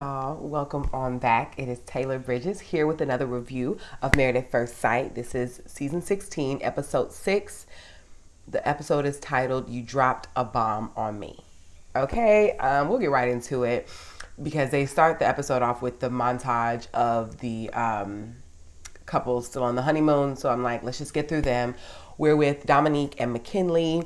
Welcome on back. It is Taylor Bridges here with another review of Married at First Sight. This is season 16, episode 6. The episode is titled You Dropped a Bomb on Me. Okay, we'll get right into it because they start the episode off with the montage of the couple still on the honeymoon. So I'm like, let's just get through them. We're with Dominique and McKinley.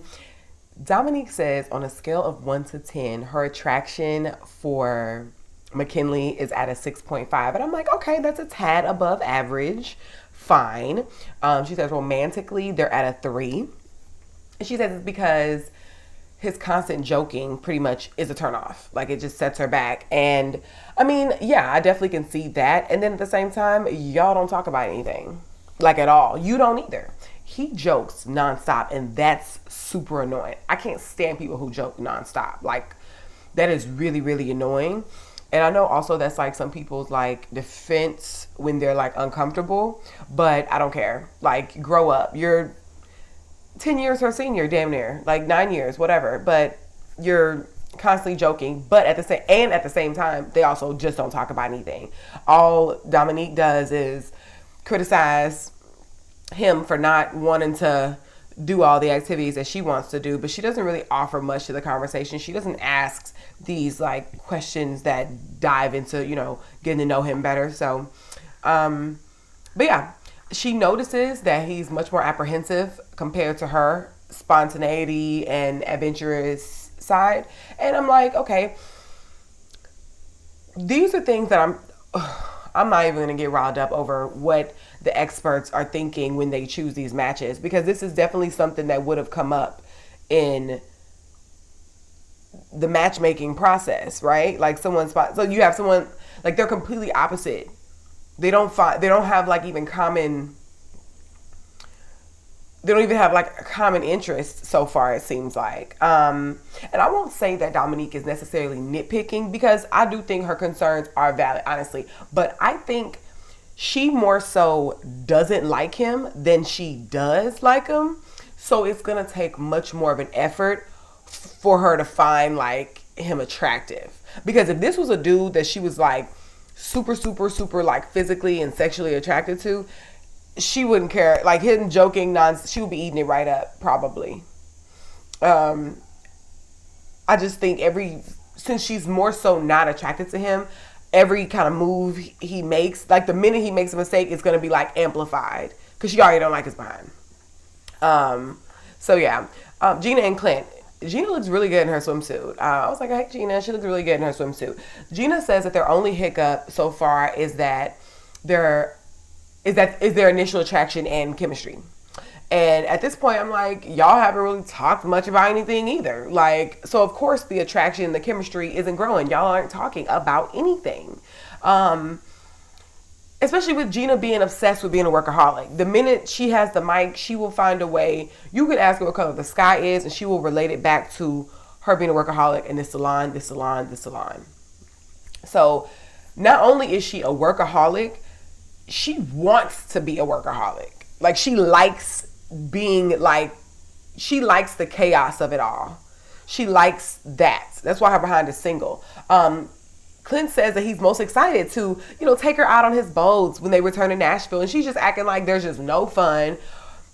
Dominique says on a scale of 1 to 10, her attraction for McKinley is at a 6.5. And I'm like, okay, that's a tad above average. Fine. She says romantically, they're at a 3. And she says it's because his constant joking pretty much is a turnoff. Like, it just sets her back. And I mean, yeah, I definitely can see that. And then at the same time, y'all don't talk about anything. Like, at all. You don't either. He jokes nonstop, and that's super annoying. I can't stand people who joke nonstop. Like, that is really, really annoying. And I know also that's like some people's like defense when they're like uncomfortable, but I don't care. Like, grow up. You're 10 years her senior, damn near, like 9 years, whatever. But you're constantly joking. But at the same time, they also just don't talk about anything. All Dominique does is criticize him for not wanting to do all the activities that she wants to do, but she doesn't really offer much to the conversation. She doesn't ask these like questions that dive into, getting to know him better. So, but yeah, she notices that he's much more apprehensive compared to her spontaneity and adventurous side. And I'm like, okay, these are things that I'm not even going to get riled up over what the experts are thinking when they choose these matches, because this is definitely something that would have come up in the matchmaking process, right? Like so you have someone like they're completely opposite. They don't have like even common. They don't even have like a common interest so far, it seems like. And I won't say that Dominique is necessarily nitpicking, because I do think her concerns are valid, honestly. But I think she more so doesn't like him than she does like him. So it's going to take much more of an effort for her to find like him attractive. Because if this was a dude that she was like super, super, super like physically and sexually attracted to, she wouldn't care. Like, him joking nonsense, she would be eating it right up, probably. I just think since she's more so not attracted to him, every kind of move he makes, like the minute he makes a mistake, it's going to be like amplified, because she already don't like his behind. So yeah, Gina and Clint. Gina looks really good in her swimsuit. I was like, hey, Gina, she looks really good in her swimsuit. Gina says that their only hiccup so far is their initial attraction and chemistry. And at this point, I'm like, y'all haven't really talked much about anything either. Like, so of course the attraction, the chemistry isn't growing. Y'all aren't talking about anything. Especially with Gina being obsessed with being a workaholic. The minute she has the mic, she will find a way. You could ask her what color the sky is, and she will relate it back to her being a workaholic and this salon, this salon, this salon. So not only is she a workaholic, she wants to be a workaholic. Like, she likes the chaos of it all. She likes that. That's why her behind is single. Clint says that he's most excited to, take her out on his boats when they return to Nashville. And she's just acting like there's just no fun,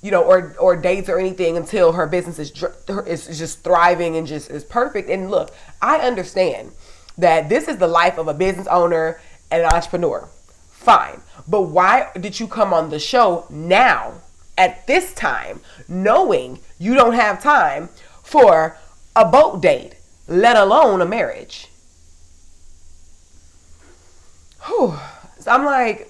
or dates or anything until her business is just thriving and just is perfect. And look, I understand that this is the life of a business owner and an entrepreneur. Fine. But why did you come on the show now, at this time, knowing you don't have time for a boat date, let alone a marriage? Whew. So I'm like,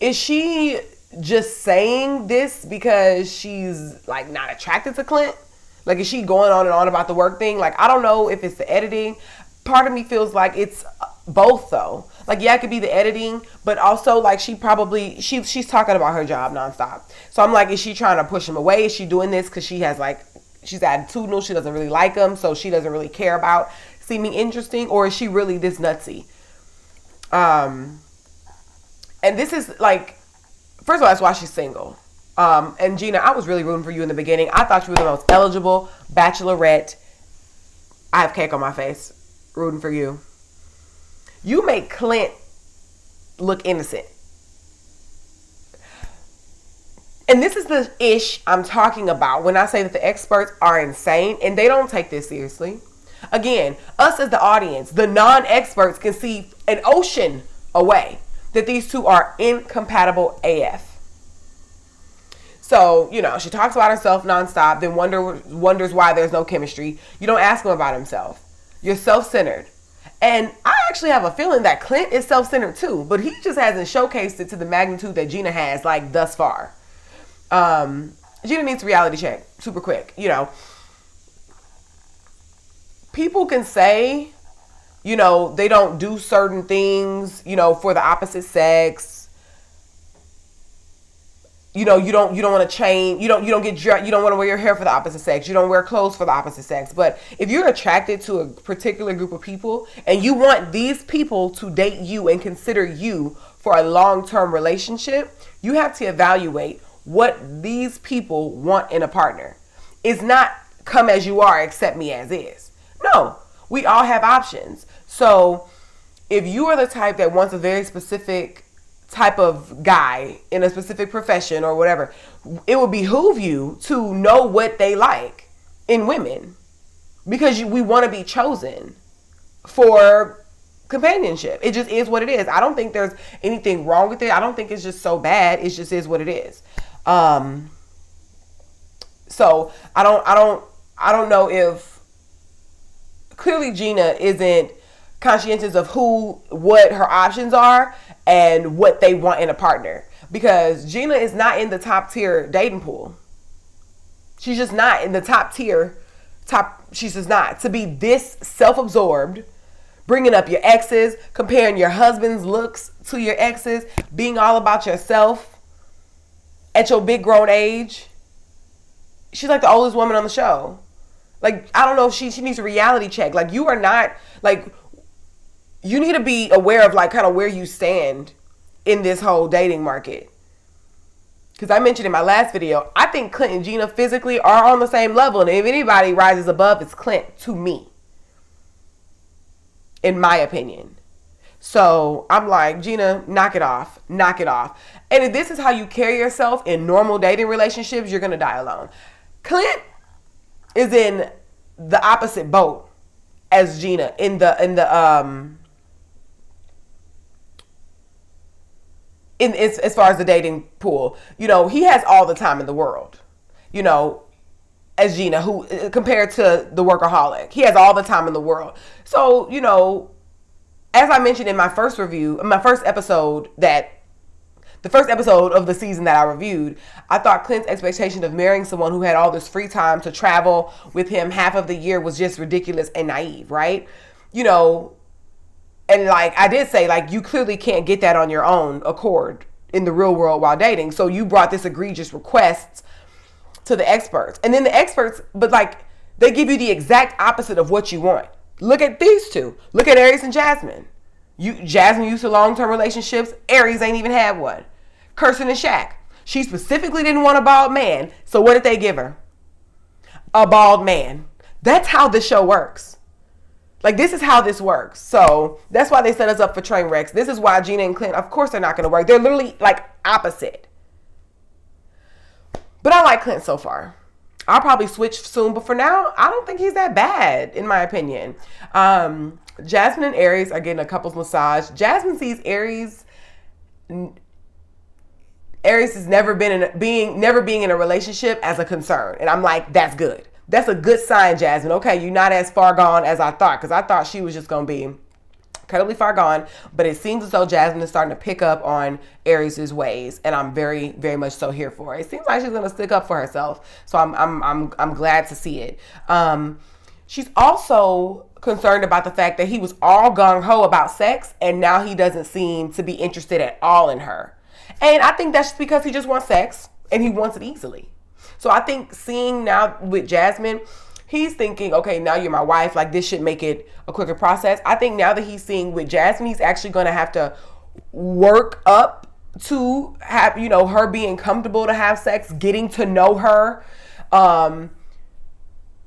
is she just saying this because she's like not attracted to Clint? Like, is she going on and on about the work thing? Like, I don't know if it's the editing. Part of me feels like it's both, though. Like, yeah, it could be the editing, but also like she's talking about her job nonstop. So I'm like, is she trying to push him away? Is she doing this because she's attitudinal, she doesn't really like him, so she doesn't really care about seeming interesting? Or is she really this nutsy? And this is like, first of all, that's why she's single. And Gina, I was really rooting for you in the beginning. I thought you were the most eligible bachelorette. I have cake on my face, rooting for you. You make Clint look innocent. And this is the ish I'm talking about when I say that the experts are insane and they don't take this seriously. Again, us as the audience, the non-experts can see an ocean away that these two are incompatible AF. So, she talks about herself nonstop, then wonders why there's no chemistry. You don't ask him about himself. You're self-centered. And I actually have a feeling that Clint is self-centered too, but he just hasn't showcased it to the magnitude that Gina has, like, thus far. Gina needs a reality check super quick. People can say, they don't do certain things, for the opposite sex. You don't want to change. You don't want to wear your hair for the opposite sex. You don't wear clothes for the opposite sex. But if you're attracted to a particular group of people and you want these people to date you and consider you for a long-term relationship, you have to evaluate what these people want in a partner. It's not come as you are, accept me as is. No, we all have options. So if you are the type that wants a very specific type of guy in a specific profession or whatever, it would behoove you to know what they like in women, because we want to be chosen for companionship. It just is what it is. I don't think there's anything wrong with it. I don't think it's just so bad. It just is what it is. So I don't know if clearly Gina isn't conscientious of what her options are and what they want in a partner, because Gina is not in the top tier dating pool. She's just not in the top tier. She's just not. To be this self-absorbed, bringing up your exes, comparing your husband's looks to your exes, being all about yourself at your big grown age. She's like the oldest woman on the show. Like, I don't know if she needs a reality check. Like, you are not, like, you need to be aware of, like, kind of where you stand in this whole dating market. Because I mentioned in my last video, I think Clint and Gina physically are on the same level. And if anybody rises above, it's Clint, to me. In my opinion. So I'm like, Gina, knock it off. Knock it off. And if this is how you carry yourself in normal dating relationships, you're going to die alone. Clint is in the opposite boat as Gina as far as the dating pool. He has all the time in the world, as Gina, who compared to the workaholic, he has all the time in the world. So, as I mentioned in my first episode the first episode of the season that I reviewed, I thought Clint's expectation of marrying someone who had all this free time to travel with him half of the year was just ridiculous and naive, right? And like I did say, like, you clearly can't get that on your own accord in the real world while dating. So you brought this egregious request to the experts. And then the experts, but like, they give you the exact opposite of what you want. Look at these two. Look at Aries and Jasmine. Jasmine used to long-term relationships. Aries ain't even had one. Kirsten and Shaq. She specifically didn't want a bald man. So what did they give her? A bald man. That's how this show works. Like, this is how this works. So that's why they set us up for train wrecks. This is why Gina and Clint, of course, they're not going to work. They're literally like opposite. But I like Clint so far. I'll probably switch soon, but for now, I don't think he's that bad, in my opinion. Jasmine and Aries are getting a couples massage. Jasmine sees Aries is never being in a relationship as a concern, and I'm like, that's good. That's a good sign, Jasmine. Okay, you're not as far gone as I thought, because I thought she was just gonna be incredibly far gone, but it seems as though Jasmine is starting to pick up on Aries' ways, and I'm very, very much so here for it. It seems like she's gonna stick up for herself, so I'm glad to see it. She's also concerned about the fact that he was all gung-ho about sex, and now he doesn't seem to be interested at all in her. And I think that's because he just wants sex, and he wants it easily. So I think seeing now with Jasmine, he's thinking, okay, now you're my wife. Like, this should make it a quicker process. I think now that he's seeing with Jasmine, he's actually going to have to work up to have, her being comfortable to have sex, getting to know her,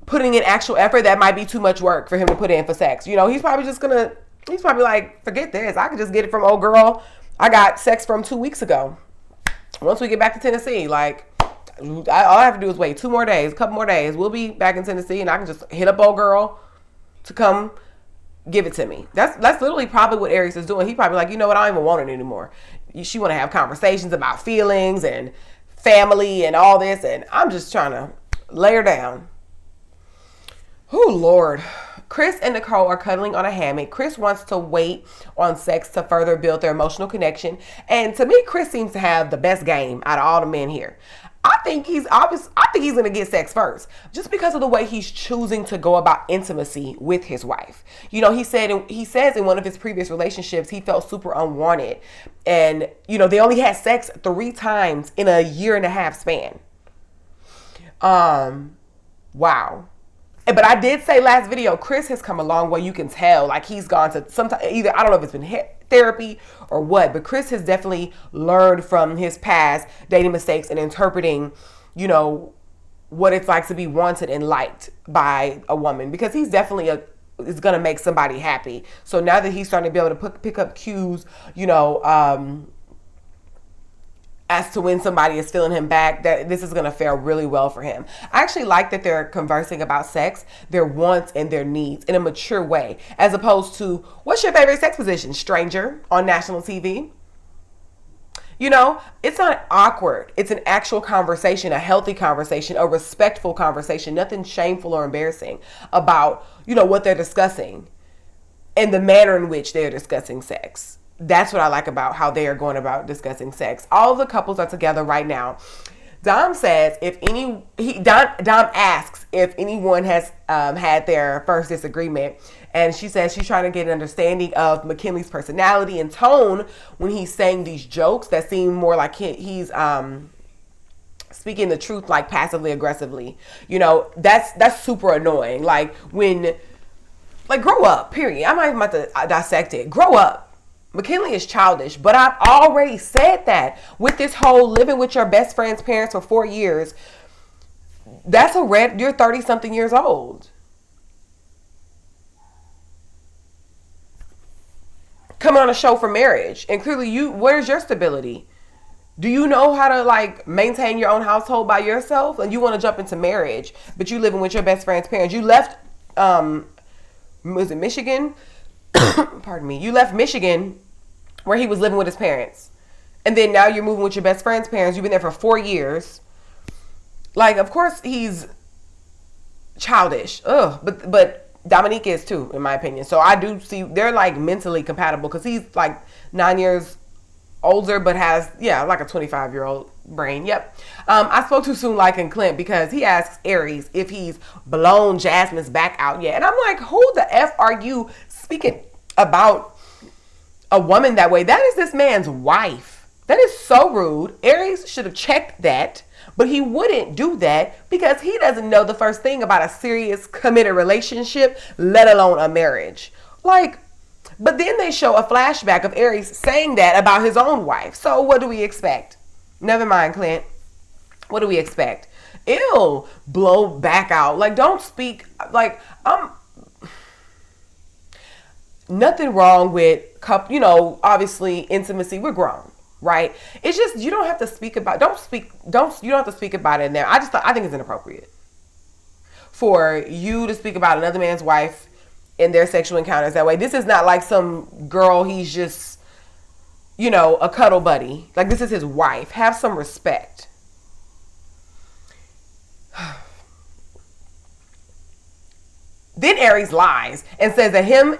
putting in actual effort. That might be too much work for him to put in for sex. He's probably just going to He's probably like, forget this. I could just get it from old girl I got sex from 2 weeks ago. Once we get back to Tennessee, like, all I have to do is wait 2 more days, a couple more days. We'll be back in Tennessee, and I can just hit up old girl to come give it to me. That's literally probably what Aries is doing. He probably like, you know what, I don't even want it anymore. She want to have conversations about feelings and family and all this, and I'm just trying to lay her down. Oh, Lord. Chris and Nicole are cuddling on a hammock. Chris wants to wait on sex to further build their emotional connection. And to me, Chris seems to have the best game out of all the men here. I think he's going to get sex first, just because of the way he's choosing to go about intimacy with his wife. You know, he says in one of his previous relationships, he felt super unwanted. And, you know, they only had sex 3 times in a 1.5-year span. Wow. But I did say last video, Chris has come a long way. You can tell, like, he's gone to either, I don't know if it's been therapy or what, but Chris has definitely learned from his past dating mistakes and interpreting, you know, what it's like to be wanted and liked by a woman, because he's definitely is going to make somebody happy. So now that he's starting to be able to pick up cues, you know, as to when somebody is feeling him back, that this is going to fare really well for him. I actually like that they're conversing about sex, their wants and their needs in a mature way, as opposed to, what's your favorite sex position, stranger, on national TV? You know, it's not awkward. It's an actual conversation, a healthy conversation, a respectful conversation, nothing shameful or embarrassing about, you know, what they're discussing and the manner in which they're discussing sex. That's what I like about how they are going about discussing sex. All the couples are together right now. Dom says Dom asks if anyone has had their first disagreement, and she says she's trying to get an understanding of McKinley's personality and tone when he's saying these jokes that seem more like he's speaking the truth, like passively aggressively. You know, that's super annoying. Like, when, like, grow up. Period. I'm not even about to dissect it. Grow up. McKinley is childish, but I've already said that with this whole living with your best friend's parents for 4 years. That's you're 30 something years old. Coming on a show for marriage, and clearly where's your stability? Do you know how to, like, maintain your own household by yourself? And you want to jump into marriage, but you living with your best friend's parents. You left, was it Michigan? Pardon me. You left Michigan where he was living with his parents. And then now you're moving with your best friend's parents. You've been there for 4 years. Like, of course he's childish. Ugh. But Dominique is too, in my opinion. So I do see they're, like, mentally compatible, because he's like 9 years older, but has, like a 25-year-old brain. Yep. I spoke too soon, like in Clint, because he asks Aries if he's blown Jasmine's back out yet. And I'm like, who the F are you speaking about a woman that way? That is this man's wife. That is so rude. Aries should have checked that, but he wouldn't do that because he doesn't know the first thing about a serious committed relationship, let alone a marriage. Like, but then they show a flashback of Aries saying that about his own wife. So what do we expect? Never mind, Clint. What do we expect? Ew, blow back out. Like, don't speak, like, nothing wrong with you know, obviously intimacy. We're grown, right? It's just, you don't have to speak about, you don't have to speak about it in there. I think it's inappropriate for you to speak about another man's wife and their sexual encounters that way. This is not like some girl he's just, you know, a cuddle buddy. Like, this is his wife. Have some respect. Then Aries lies and says that him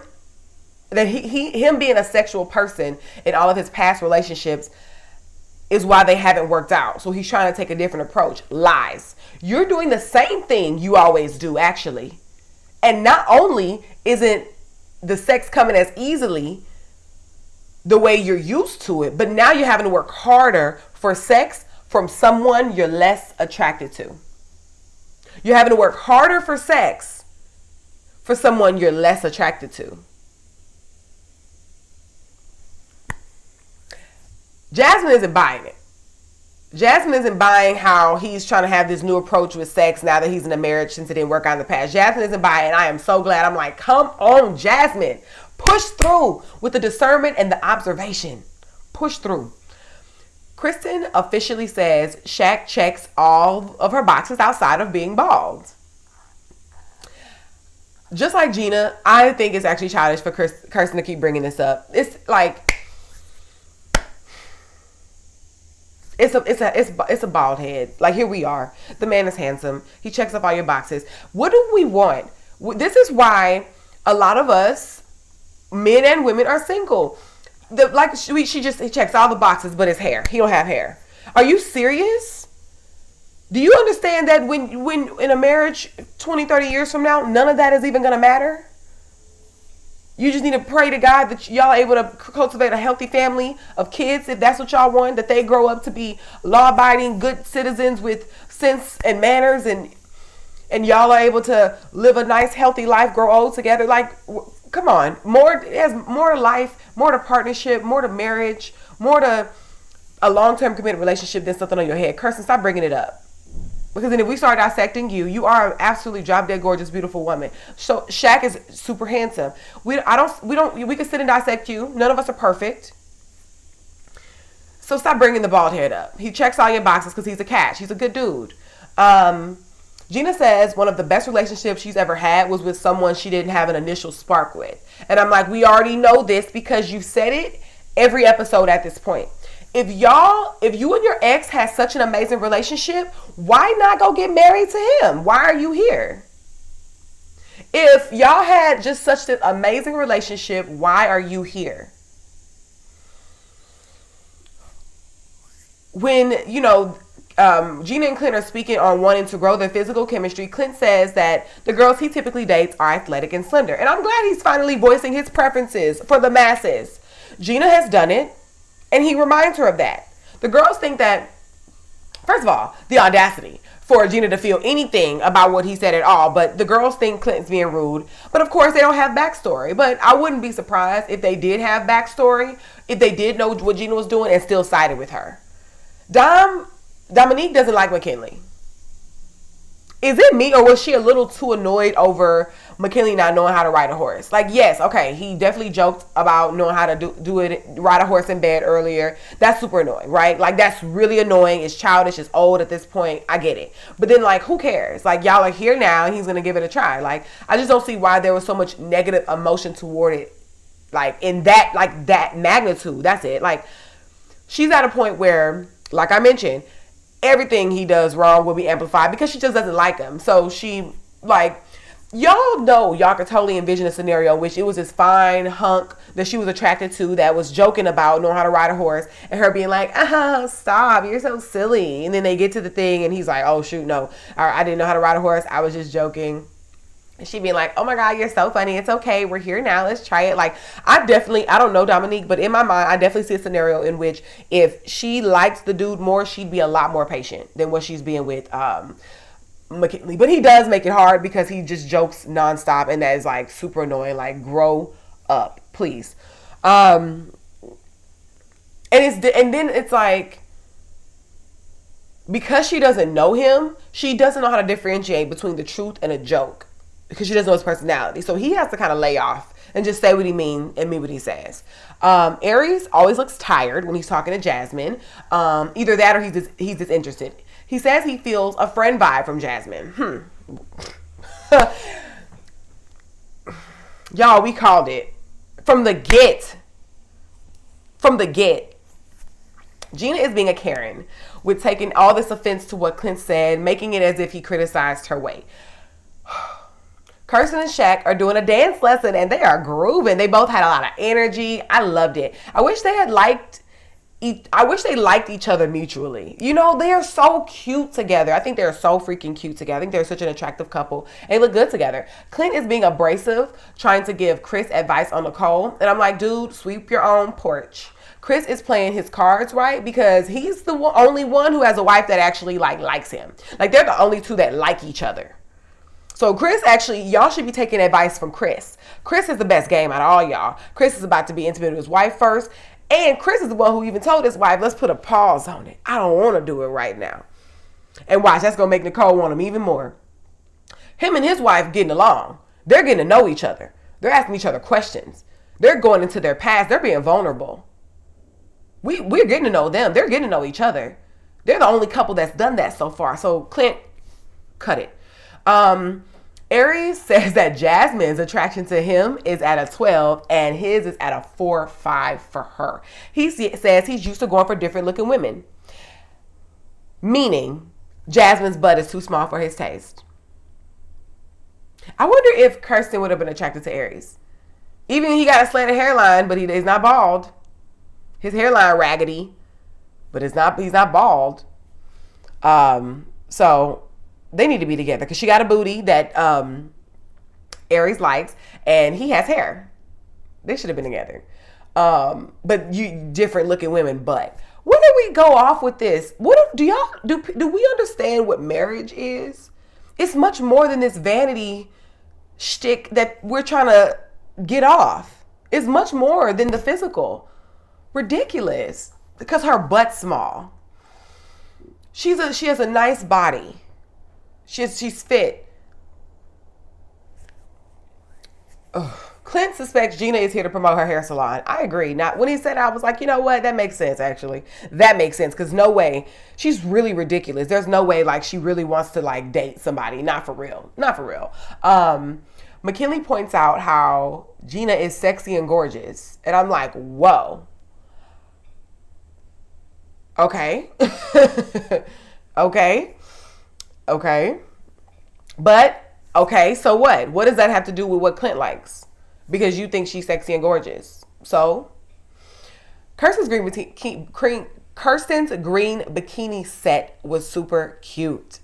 being a sexual person in all of his past relationships is why they haven't worked out. So he's trying to take a different approach. Lies. You're doing the same thing you always do, actually. And not only isn't the sex coming as easily the way you're used to it, but now you're having to work harder for sex from someone you're less attracted to. You're having to work harder for sex for someone you're less attracted to. Jasmine isn't buying it. Jasmine isn't buying how he's trying to have this new approach with sex now that he's in a marriage since it didn't work out in the past. Jasmine isn't buying, and I am so glad. I'm like, come on, Jasmine. Push through with the discernment and the observation. Push through. Kristen officially says Shaq checks all of her boxes outside of being bald. Just like Gina, I think it's actually childish for Kirsten to keep bringing this up. It's like it's a bald head. Like, here we are. The man is handsome. He checks off all your boxes. What do we want? This is why a lot of us, men and women, are single. He checks all the boxes, but his hair. He don't have hair. Are you serious? Do you understand that when in a marriage 20, 30 years from now, none of that is even going to matter? You just need to pray to God that y'all are able to cultivate a healthy family of kids, if that's what y'all want, that they grow up to be law-abiding, good citizens with sense and manners, and y'all are able to live a nice, healthy life, grow old together. Like, come on. It has more to life, more to partnership, more to marriage, more to a long-term committed relationship than something on your head. Kirsten, stop bringing it up. Because then if we start dissecting you, you are an absolutely drop-dead gorgeous, beautiful woman. So Shaq is super handsome. We can sit and dissect you. None of us are perfect. So stop bringing the bald head up. He checks all your boxes because he's a catch. He's a good dude. Gina says one of the best relationships she's ever had was with someone she didn't have an initial spark with. And I'm like, we already know this because you said it every episode at this point. If you and your ex had such an amazing relationship, why not go get married to him? Why are you here? If y'all had just such an amazing relationship, why are you here? When, Gina and Clint are speaking on wanting to grow their physical chemistry, Clint says that the girls he typically dates are athletic and slender. And I'm glad he's finally voicing his preferences for the masses. Gina has done it, and he reminds her of that. The girls think that, first of all, the audacity for Gina to feel anything about what he said at all. But the girls think Clinton's being rude. But of course, they don't have backstory. But I wouldn't be surprised if they did have backstory, if they did know what Gina was doing and still sided with her. Dominique doesn't like McKinley. Is it me, or was she a little too annoyed over McKinley not knowing how to ride a horse? Like, yes, okay, he definitely joked about knowing how to ride a horse in bed earlier. That's super annoying, right? Like, that's really annoying. It's childish. It's old at this point. I get it. But then, like, who cares? Like, y'all are here now, and he's going to give it a try. Like, I just don't see why there was so much negative emotion toward it, like, in that, like, that magnitude. That's it. Like, she's at a point where, like I mentioned, everything he does wrong will be amplified because she just doesn't like him. So she, like, y'all know, y'all could totally envision a scenario in which it was this fine hunk that she was attracted to that was joking about knowing how to ride a horse, and her being like, stop, you're so silly. And then they get to the thing and he's like, oh shoot, no, I didn't know how to ride a horse, I was just joking. And she being like, oh my God, you're so funny. It's okay. We're here now. Let's try it. Like, I don't know Dominique, but in my mind, I definitely see a scenario in which if she likes the dude more, she'd be a lot more patient than what she's being with McKinley. But he does make it hard because he just jokes nonstop, and that is like super annoying. Like, grow up, please. And then it's like, because she doesn't know him, she doesn't know how to differentiate between the truth and a joke, because she doesn't know his personality. So he has to kind of lay off and just say what he means and mean what he says. Aries always looks tired when he's talking to Jasmine. Either that or he's disinterested. He says he feels a friend vibe from Jasmine. Y'all, we called it. From the get. Gina is being a Karen with taking all this offense to what Clint said, making it as if he criticized her weight. Kirsten and Shaq are doing a dance lesson and they are grooving. They both had a lot of energy. I loved it. I wish they liked each other mutually. You know, they are so cute together. I think they're so freaking cute together. I think they're such an attractive couple. They look good together. Clint is being abrasive, trying to give Chris advice on Nicole. And I'm like, dude, sweep your own porch. Chris is playing his cards right because he's the only one who has a wife that actually likes him. Like, they're the only two that like each other. So Chris, actually, y'all should be taking advice from Chris. Chris is the best game out of all y'all. Chris is about to be intimate with his wife first. And Chris is the one who even told his wife, let's put a pause on it. I don't want to do it right now. And watch, that's going to make Nicole want him even more. Him and his wife getting along. They're getting to know each other. They're asking each other questions. They're going into their past. They're being vulnerable. We're getting to know them. They're getting to know each other. They're the only couple that's done that so far. So Clint, cut it. Aries says that Jasmine's attraction to him is at a 12 and his is at a 4-5 for her. He says he's used to going for different looking women. Meaning, Jasmine's butt is too small for his taste. I wonder if Kirsten would have been attracted to Aries. Even he got a slanted hairline, but he's not bald. His hairline raggedy, but he's not bald. So they need to be together because she got a booty that Aries likes, and he has hair. They should have been together. But you different looking women. But where do we go off with this? Do we understand what marriage is? It's much more than this vanity shtick that we're trying to get off. It's much more than the physical. Ridiculous. Because her butt's small. She has a nice body. She's fit. Ugh. Clint suspects Gina is here to promote her hair salon. I agree. Now, when he said, I was like, you know what? That makes sense, actually. That makes sense, because no way. She's really ridiculous. There's no way, like, she really wants to, like, date somebody. Not for real. Not for real. McKinley points out how Gina is sexy and gorgeous. And I'm like, whoa. Okay. Okay. But, okay, so what? What does that have to do with what Clint likes? Because you think she's sexy and gorgeous. So, Kirsten's green bikini set was super cute.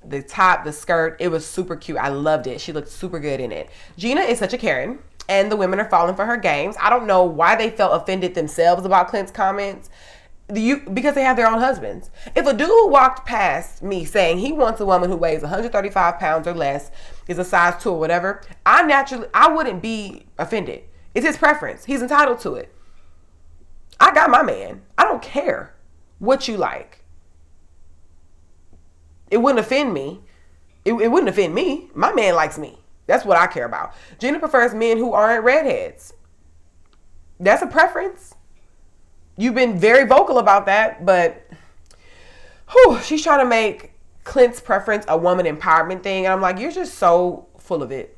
The top, the skirt, it was super cute. I loved it. She looked super good in it. Gina is such a Karen, and the women are falling for her games. I don't know why they felt offended themselves about Clint's comments. Because they have their own husbands. If a dude walked past me saying he wants a woman who weighs 135 pounds or less, is a size 2 or whatever, I wouldn't be offended. It's his preference. He's entitled to it. I got my man. I don't care what you like. It wouldn't offend me. It wouldn't offend me. My man likes me. That's what I care about. Gina prefers men who aren't redheads. That's a preference. You've been very vocal about that, but she's trying to make Clint's preference a woman empowerment thing. And I'm like, you're just so full of it.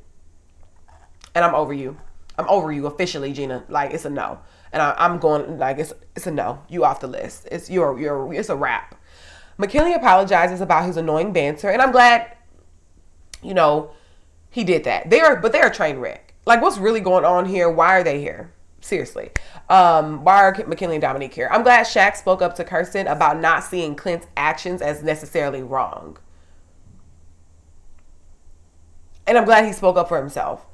And I'm over you. I'm over you officially, Gina. Like, it's a no. And I'm going, like, it's a no. You off the list. It's a wrap. McKinley apologizes about his annoying banter. And I'm glad, he did that. They're a train wreck. Like, what's really going on here? Why are they here? Seriously. Why are McKinley and Dominique here? I'm glad Shaq spoke up to Kirsten about not seeing Clint's actions as necessarily wrong. And I'm glad he spoke up for himself.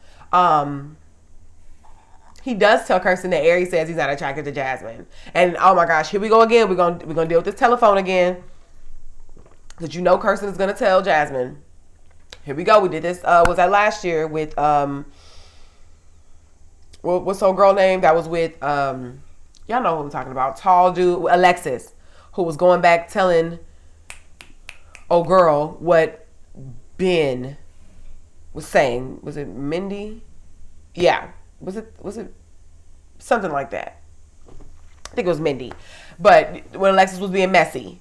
He does tell Kirsten that Aries says he's not attracted to Jasmine. And oh my gosh, here we go again. We're gonna deal with this telephone again. Because Kirsten is gonna tell Jasmine. Here we go. We did this, was that last year with what's old girl name that was with y'all know who I'm talking about, tall dude, Alexis, who was going back telling old girl what Ben was saying. Was it Mindy? Yeah. Was it something like that? I think it was Mindy. But when Alexis was being messy.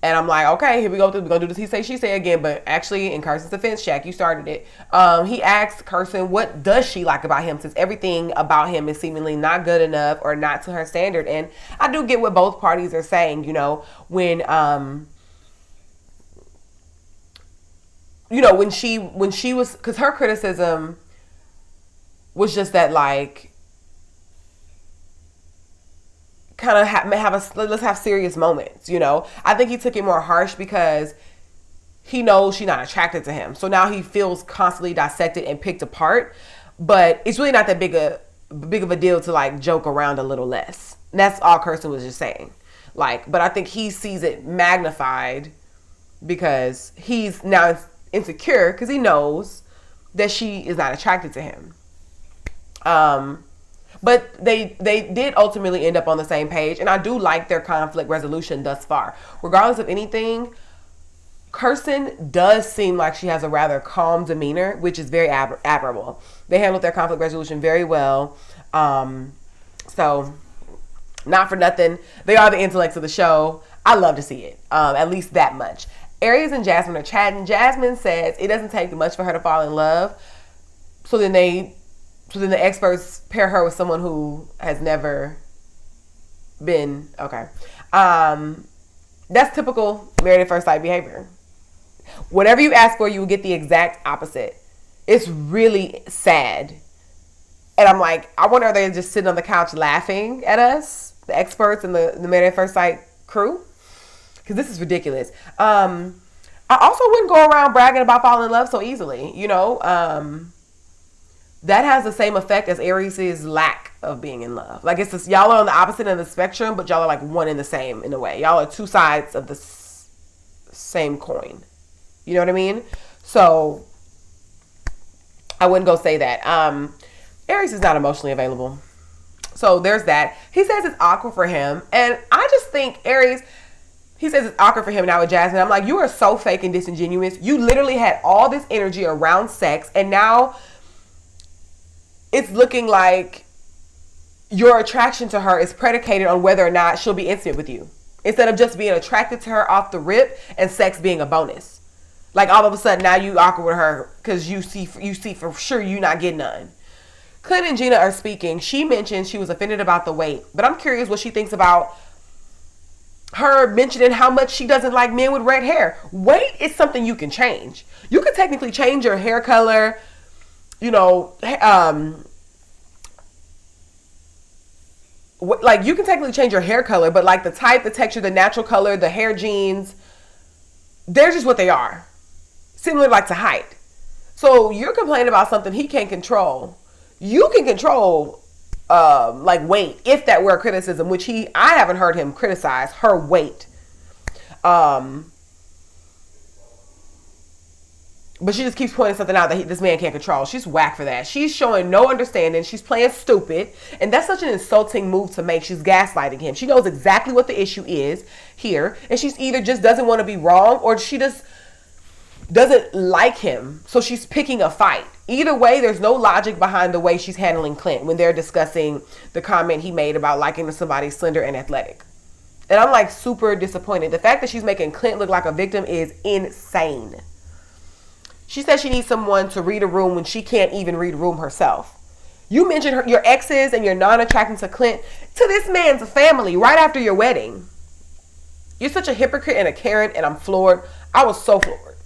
And I'm like, okay, here we go. We're going to do this he say, she say again. But actually, in Kirsten's defense, Shaq, you started it. He asked Kirsten, what does she like about him, since everything about him is seemingly not good enough or not to her standard. And I do get what both parties are saying, when she was, because her criticism was just that, like, kind of let's have serious moments, I think he took it more harsh because he knows she's not attracted to him. So now he feels constantly dissected and picked apart. But it's really not that big of a deal to, like, joke around a little less. And that's all Kirsten was just saying. Like, but I think he sees it magnified because he's now insecure because he knows that she is not attracted to him. But they did ultimately end up on the same page. And I do like their conflict resolution thus far. Regardless of anything, Kirsten does seem like she has a rather calm demeanor, which is very admirable. They handled their conflict resolution very well. So not for nothing, they are the intellects of the show. I love to see it, at least that much. Aries and Jasmine are chatting. Jasmine says it doesn't take much for her to fall in love. So then the experts pair her with someone who has never been, okay. That's typical married at first sight behavior. Whatever you ask for, you will get the exact opposite. It's really sad. And I'm like, I wonder, are they just sitting on the couch laughing at us, the experts and the married at first sight crew? Because this is ridiculous. I also wouldn't go around bragging about falling in love so easily. You know, that has the same effect as Aries' lack of being in love. Like, it's just, y'all are on the opposite end of the spectrum, but y'all are like one and the same in a way. Y'all are two sides of the same coin. You know what I mean? So I wouldn't go say that. Aries is not emotionally available. So there's that. He says it's awkward for him. And I just think Aries, he says it's awkward for him now with Jasmine. I'm like, you are so fake and disingenuous. You literally had all this energy around sex, and now it's looking like your attraction to her is predicated on whether or not she'll be intimate with you, instead of just being attracted to her off the rip and sex being a bonus. Like, all of a sudden now you awkward with her because you see for sure you not getting none. Clint and Gina are speaking. She mentioned she was offended about the weight, but I'm curious what she thinks about her mentioning how much she doesn't like men with red hair. Weight is something you can change. You can technically change your hair color, you know, like, you can technically change your hair color, but like the type, the texture, the natural color, the hair genes, they're just what they are. Similar like to height. So you're complaining about something he can't control. You can control like weight, if that were a criticism, which I haven't heard him criticize her weight. But she just keeps pointing something out that this man can't control. She's whack for that. She's showing no understanding. She's playing stupid. And that's such an insulting move to make. She's gaslighting him. She knows exactly what the issue is here. And she's either just doesn't want to be wrong, or she just doesn't like him. So she's picking a fight. Either way, there's no logic behind the way she's handling Clint when they're discussing the comment he made about liking somebody slender and athletic. And I'm like super disappointed. The fact that she's making Clint look like a victim is insane. She says she needs someone to read a room when she can't even read a room herself. You mentioned your exes and your non-attracting to Clint, to this man's family right after your wedding. You're such a hypocrite and a Karen, and I'm floored. I was so floored.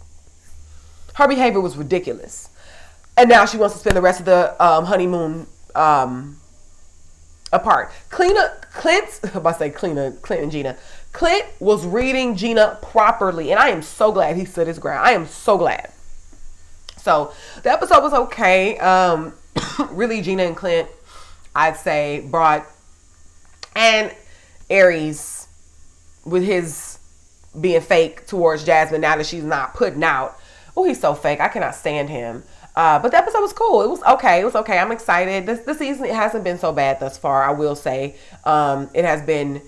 Her behavior was ridiculous. And now she wants to spend the rest of the honeymoon apart. Clint and Gina. Clint was reading Gina properly, and I am so glad he stood his ground. I am so glad. So the episode was okay. Really, Gina and Clint, I'd say, brought, and Aries with his being fake towards Jasmine now that she's not putting out. Oh, he's so fake. I cannot stand him. But the episode was cool. It was okay. I'm excited. This season, it hasn't been so bad thus far, I will say. It has been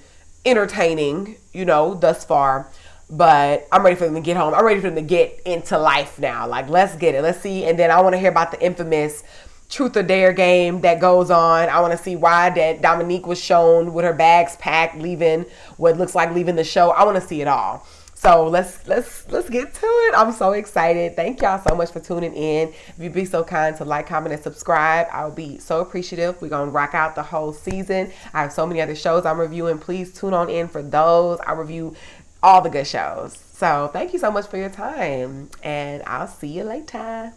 entertaining, thus far. But I'm ready for them to get home. I'm ready for them to get into life now. Like, let's get it. Let's see. And then I want to hear about the infamous truth or dare game that goes on. I want to see why that Dominique was shown with her bags packed, leaving what looks like leaving the show. I want to see it all. So let's get to it. I'm so excited. Thank y'all so much for tuning in. If you'd be so kind to like, comment, and subscribe, I would be so appreciative. We're going to rock out the whole season. I have so many other shows I'm reviewing. Please tune on in for those. I review all the good shows. So thank you so much for your time, and I'll see you later.